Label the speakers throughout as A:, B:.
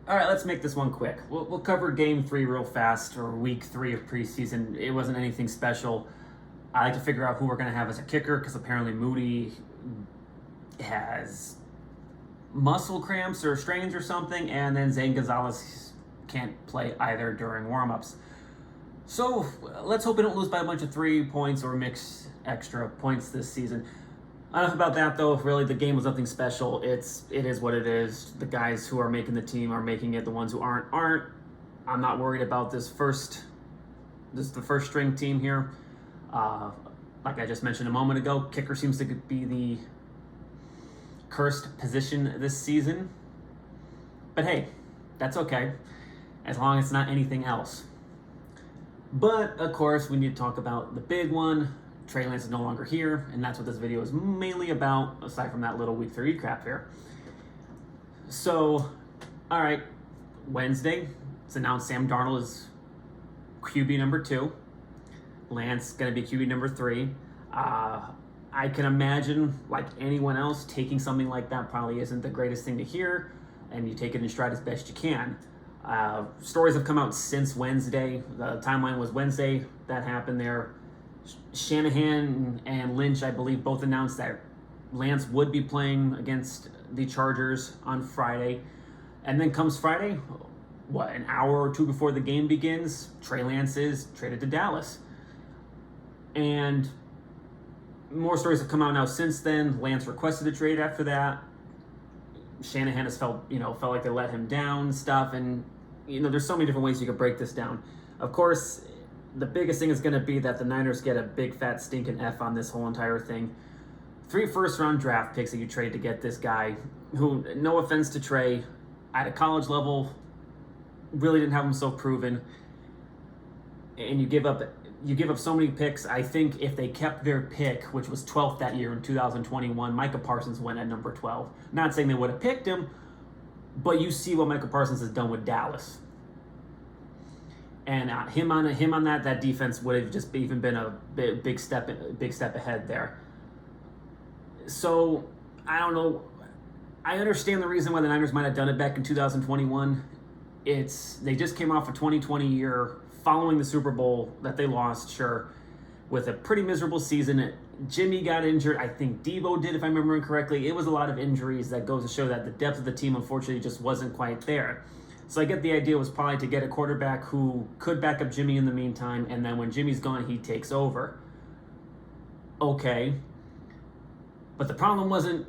A: All right, let's make this one quick. We'll cover Game 3 real fast, or Week 3 of preseason. It wasn't anything special. I like to figure out who we're going to have as a kicker, because apparently Moody has muscle cramps or strains or something, and then Zane Gonzalez can't play either during warmups. So let's hope we don't lose by a bunch of 3 points or mix extra points this season. Enough about that, though. Really, the game was nothing special. It is what it is. The guys who are making the team are making it. The ones who aren't. I'm not worried about this is the first string team here. Like I just mentioned a moment ago, kicker seems to be the cursed position this season. But hey, that's okay, as long as it's not anything else. But, of course, we need to talk about the big one. Trey Lance is no longer here, and that's what this video is mainly about, aside from that little Week 3 recap here. So, all right, Wednesday, it's announced Sam Darnold is QB number 2. Lance going to be QB number 3. I can imagine, like anyone else, taking something like that probably isn't the greatest thing to hear, and you take it in stride as best you can. Stories have come out since Wednesday. The timeline was Wednesday that happened there. Shanahan and Lynch, I believe, both announced that Lance would be playing against the Chargers on Friday. And then comes Friday, an hour or two before the game begins, Trey Lance is traded to Dallas. And more stories have come out now since then. Lance requested a trade after that. Shanahan has felt like they let him down, stuff. And, there's so many different ways you could break this down. Of course, the biggest thing is going to be that the Niners get a big fat stinking F on this whole entire thing. 3 first-round draft picks that you trade to get this guy, who, no offense to Trey, at a college level, really didn't have himself proven. And you give up so many picks. I think if they kept their pick, which was 12th that year in 2021, Micah Parsons went at number 12. Not saying they would have picked him, but you see what Micah Parsons has done with Dallas. And him on that defense would have just even been a big step ahead there. So I don't know. I understand the reason why the Niners might have done it back in 2021. They just came off a 2020 year following the Super Bowl that they lost, sure, with a pretty miserable season. Jimmy got injured. I think Debo did, if I'm remembering correctly. It was a lot of injuries that goes to show that the depth of the team, unfortunately, just wasn't quite there. So I get the idea was probably to get a quarterback who could back up Jimmy in the meantime, and then when Jimmy's gone, he takes over. Okay. But the problem wasn't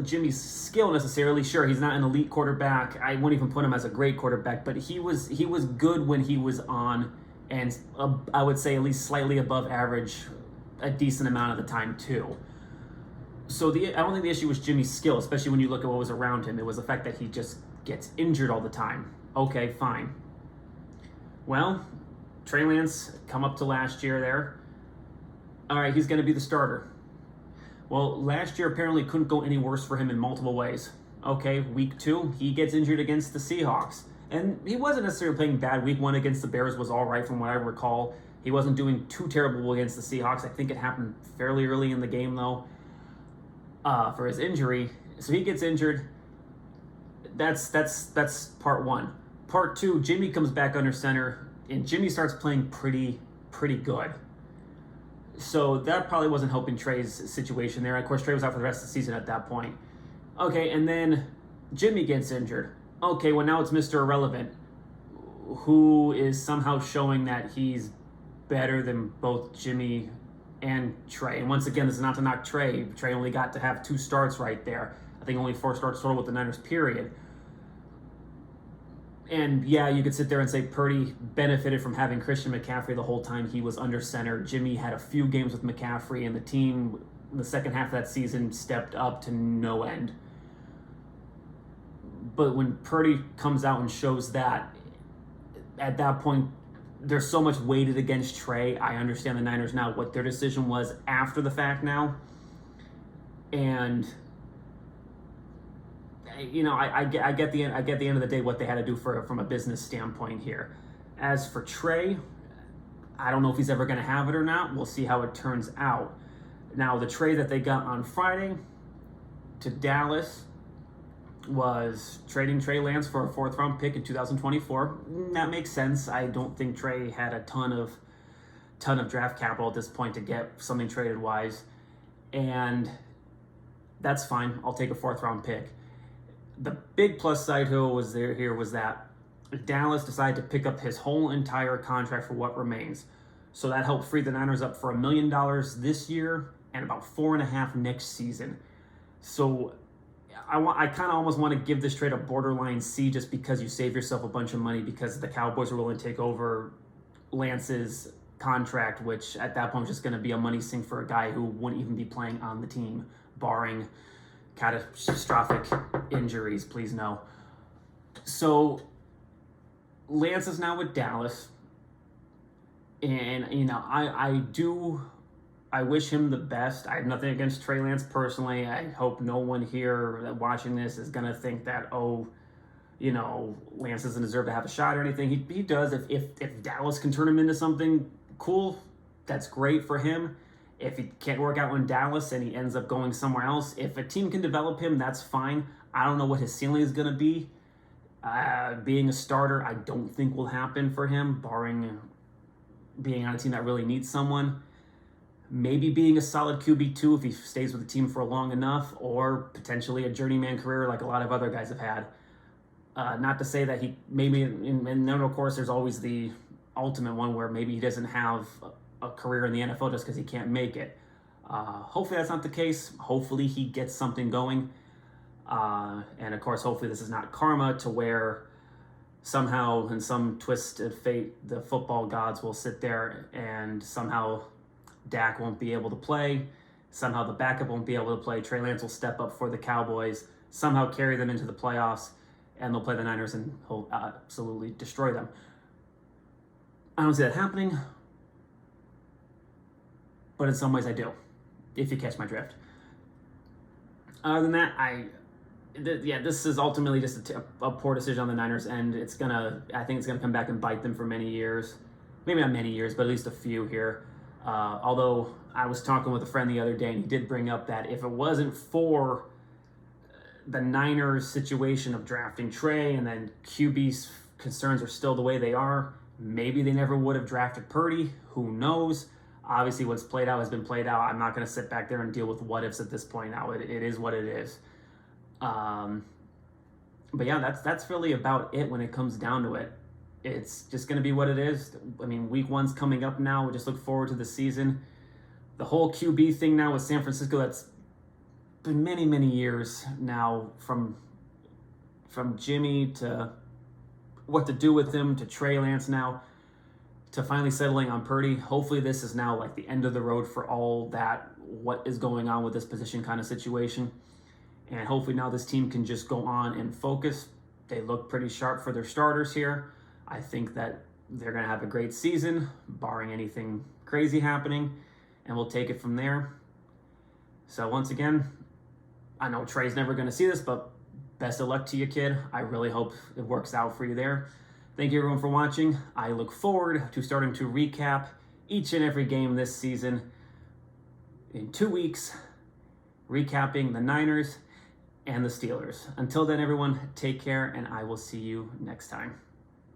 A: Jimmy's skill necessarily. Sure, he's not an elite quarterback. I wouldn't even put him as a great quarterback, but he was good when he was on, and I would say at least slightly above average a decent amount of the time too. So I don't think the issue was Jimmy's skill, especially when you look at what was around him. It was the fact that he just gets injured all the time. Okay, fine. Well, Trey Lance, come up to last year there. All right, he's going to be the starter. Well, last year apparently couldn't go any worse for him in multiple ways. Okay, week 2, he gets injured against the Seahawks. And he wasn't necessarily playing bad. Week 1 against the Bears was all right from what I recall. He wasn't doing too terrible against the Seahawks. I think it happened fairly early in the game, though, for his injury. So he gets injured. That's part 1. Part 2, Jimmy comes back under center, and Jimmy starts playing pretty good. So that probably wasn't helping Trey's situation there. Of course, Trey was out for the rest of the season at that point. Okay, and then Jimmy gets injured. Okay, well now it's Mr. Irrelevant, who is somehow showing that he's better than both Jimmy and Trey. And once again, this is not to knock Trey. Trey only got to have 2 starts right there. I think only 4 starts total with the Niners, period. And yeah, you could sit there and say Purdy benefited from having Christian McCaffrey the whole time he was under center. Jimmy had a few games with McCaffrey, and the team in the second half of that season stepped up to no end. But when Purdy comes out and shows that, at that point, there's so much weighted against Trey. I understand the Niners now, what their decision was after the fact now. And I get the end of the day what they had to do from a business standpoint here. As for Trey, I don't know if he's ever going to have it or not. We'll see how it turns out. Now, the trade that they got on Friday to Dallas, was trading Trey Lance for a 4th-round pick in 2024. That makes sense. I don't think Trey had a ton of draft capital at this point to get something traded wise, and that's fine. I'll take a 4th-round pick. The big plus side was that Dallas decided to pick up his whole entire contract for what remains. So that helped free the Niners up for $1 million this year and about $4.5 million next season. So I kind of almost want to give this trade a borderline C, just because you save yourself a bunch of money, because the Cowboys are willing to take over Lance's contract, which at that point is just going to be a money sink for a guy who wouldn't even be playing on the team, barring catastrophic injuries, please no. So Lance is now with Dallas, and I wish him the best. I have nothing against Trey Lance personally. I hope no one here that watching this is gonna think that Lance doesn't deserve to have a shot or anything. He does. If Dallas can turn him into something cool, that's great for him. If he can't work out in Dallas and he ends up going somewhere else, if a team can develop him, that's fine. I don't know what his ceiling is going to be. Being a starter, I don't think will happen for him, barring being on a team that really needs someone. Maybe being a solid QB2 if he stays with the team for long enough, or potentially a journeyman career like a lot of other guys have had. Not to say that he maybe, and then of course there's always the ultimate one where maybe he doesn't have a career in the NFL just because he can't make it. Hopefully that's not the case. Hopefully he gets something going. And of course, hopefully this is not karma to where somehow in some twisted fate, the football gods will sit there and somehow Dak won't be able to play. Somehow the backup won't be able to play. Trey Lance will step up for the Cowboys, somehow carry them into the playoffs, and they'll play the Niners and he'll absolutely destroy them. I don't see that happening, but in some ways I do, if you catch my drift. Other than that, this is ultimately just a poor decision on the Niners' end. I think it's gonna come back and bite them for many years. Maybe not many years, but at least a few here. Although I was talking with a friend the other day, and he did bring up that if it wasn't for the Niners' situation of drafting Trey, and then QB's concerns are still the way they are, maybe they never would have drafted Purdy. Who knows? Obviously, what's played out has been played out. I'm not going to sit back there and deal with what ifs at this point now. It is what it is. But yeah, that's really about it when it comes down to it. It's just going to be what it is. I mean, week 1's coming up now. We just look forward to the season. The whole QB thing now with San Francisco, that's been many, many years now, from Jimmy to what to do with him to Trey Lance now, to finally settling on Purdy. Hopefully this is now like the end of the road for all that, what is going on with this position kind of situation. And hopefully now this team can just go on and focus. They look pretty sharp for their starters here. I think that they're going to have a great season, barring anything crazy happening, and we'll take it from there. So once again, I know Trey's never going to see this, but best of luck to you, kid. I really hope it works out for you there. Thank you, everyone, for watching. I look forward to starting to recap each and every game this season in 2 weeks, recapping the Niners and the Steelers. Until then, everyone, take care, and I will see you next time.